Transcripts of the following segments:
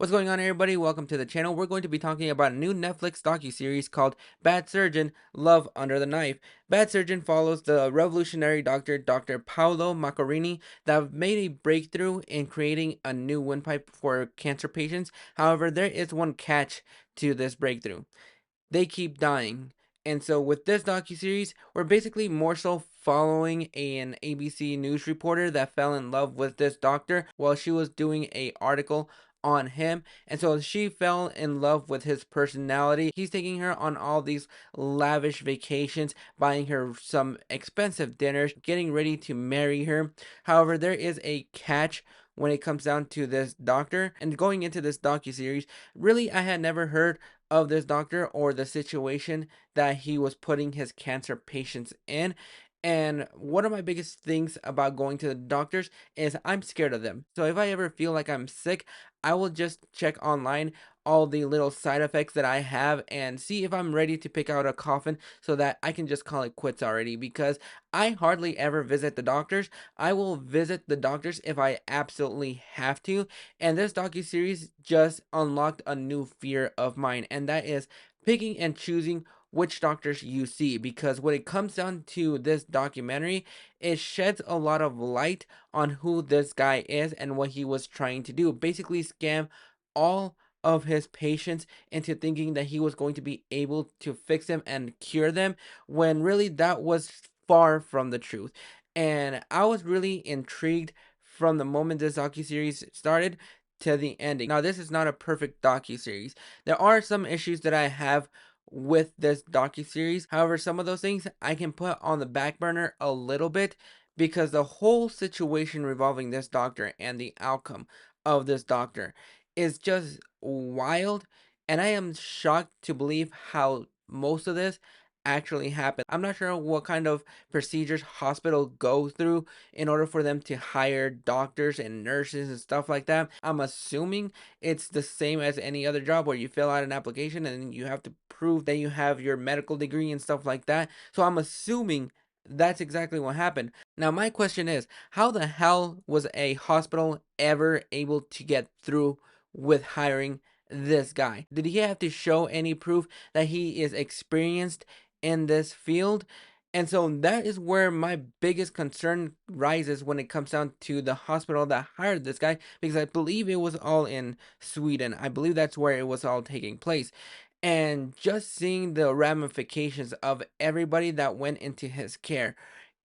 What's going on, everybody? Welcome to the channel. We're going to be talking about a new Netflix docu-series called Bad Surgeon: Love Under the Knife. Bad Surgeon follows the revolutionary doctor, Dr. Paolo Macchiarini, that made a breakthrough in creating a new windpipe for cancer patients. However, there is one catch to this breakthrough: they keep dying. And so with this docu-series, we're basically more so following an ABC news reporter that fell in love with this doctor while she was doing a article on him. And so she fell in love with his personality. He's taking her on all these lavish vacations, buying her some expensive dinners, getting ready to marry her. However, there is a catch when it comes down to this doctor. And going into this docu-series, really I had never heard of this doctor or the situation that he was putting his cancer patients in. And one of my biggest things about going to the doctors is I'm scared of them. So if I ever feel like I'm sick, I will just check online all the little side effects that I have and see if I'm ready to pick out a coffin so that I can just call it quits already, because I hardly ever visit the doctors. I will visit the doctors if I absolutely have to, and this docu-series just unlocked a new fear of mine, and that is picking and choosing which doctors you see. Because when it comes down to this documentary, it sheds a lot of light on who this guy is and what he was trying to do. Basically scam all of his patients into thinking that he was going to be able to fix them and cure them, when really that was far from the truth. And I was really intrigued from the moment this docu-series started to the ending. Now, this is not a perfect docu-series. There are some issues that I have with this docu-series. However, some of those things I can put on the back burner a little bit, because the whole situation revolving this doctor and the outcome of this doctor is just wild, and I am shocked to believe how most of this actually happened. I'm not sure what kind of procedures hospital go through in order for them to hire doctors and nurses and stuff like that. I'm assuming it's the same as any other job where you fill out an application and you have to prove that you have your medical degree and stuff like that. So I'm assuming that's exactly what happened. Now, my question is, how the hell was a hospital ever able to get through with hiring this guy? Did he have to show any proof that he is experienced in this field? And so that is where my biggest concern rises when it comes down to the hospital that hired this guy, because I believe it was all in Sweden. I believe that's where it was all taking place. And just seeing the ramifications of everybody that went into his care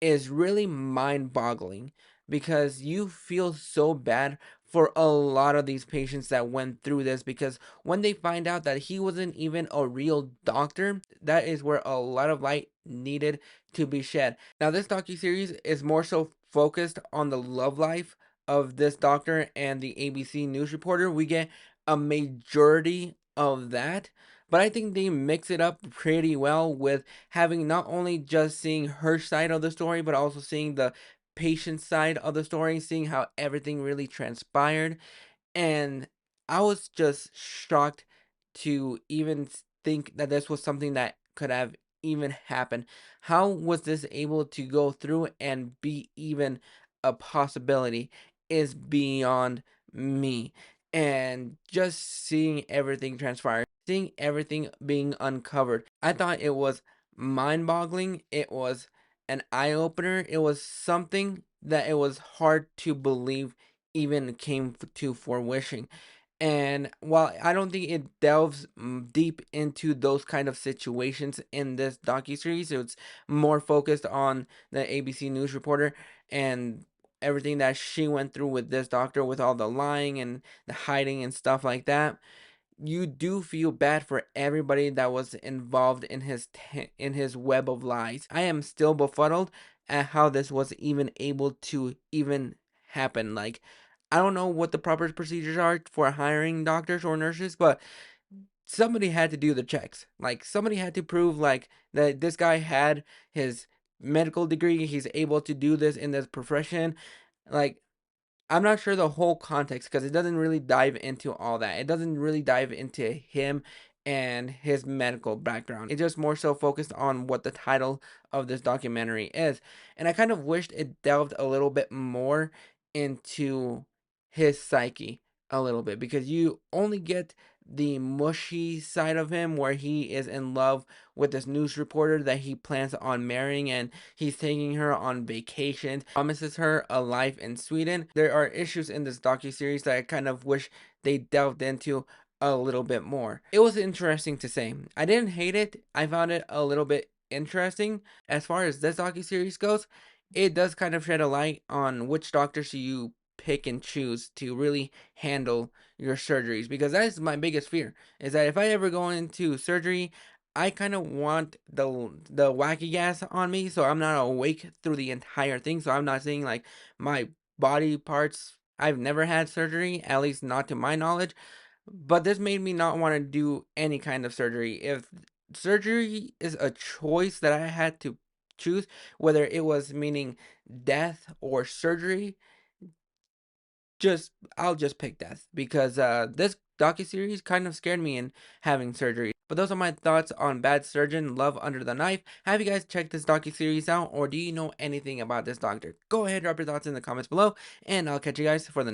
is really mind-boggling, because you feel so bad for a lot of these patients that went through this, because when they find out that he wasn't even a real doctor, that is where a lot of light needed to be shed. Now, this docu-series is more so focused on the love life of this doctor and the ABC news reporter. We get a majority of that, but I think they mix it up pretty well with having not only just seeing her side of the story, but also seeing the patient side of the story, seeing how everything really transpired. And I was just shocked to even think that this was something that could have even happened. How was this able to go through and be even a possibility is beyond me. And just seeing everything transpire, seeing everything being uncovered, I thought it was mind boggling. It was an eye opener. It was something that it was hard to believe even came to fruition. And while I don't think it delves deep into those kind of situations in this docuseries, it's more focused on the ABC news reporter and everything that she went through with this doctor, with all the lying and the hiding and stuff like that. You do feel bad for everybody that was involved in in his web of lies. I am still befuddled at how this was even able to even happen. Like, I don't know what the proper procedures are for hiring doctors or nurses, but somebody had to do the checks. Like, somebody had to prove like that this guy had his medical degree, he's able to do this in this profession. Like, I'm not sure the whole context, because it doesn't really dive into all that. It doesn't really dive into him and his medical background. It's just more so focused on what the title of this documentary is. And I kind of wished it delved a little bit more into his psyche, a little bit because you only get the mushy side of him where he is in love with this news reporter that he plans on marrying, and he's taking her on vacations, promises her a life in Sweden. There are issues in this docu-series that I kind of wish they delved into a little bit more. It was interesting to say. I didn't hate it. I found it a little bit interesting. As far as this docu-series goes, it does kind of shed a light on which doctors you pick and choose to really handle your surgeries, because that is my biggest fear, is that if I ever go into surgery, I kind of want the wacky gas on me so I'm not awake through the entire thing, so I'm not seeing like my body parts. I've never had surgery, at least not to my knowledge, but this made me not want to do any kind of surgery. If surgery is a choice that I had to choose, whether it was meaning death or surgery, just I'll just pick death, because this docuseries kind of scared me in having surgery. But those are my thoughts on Bad Surgeon, Love Under the Knife. Have you guys checked this docuseries out, or do you know anything about this doctor? Go ahead, drop your thoughts in the comments below, and I'll catch you guys for the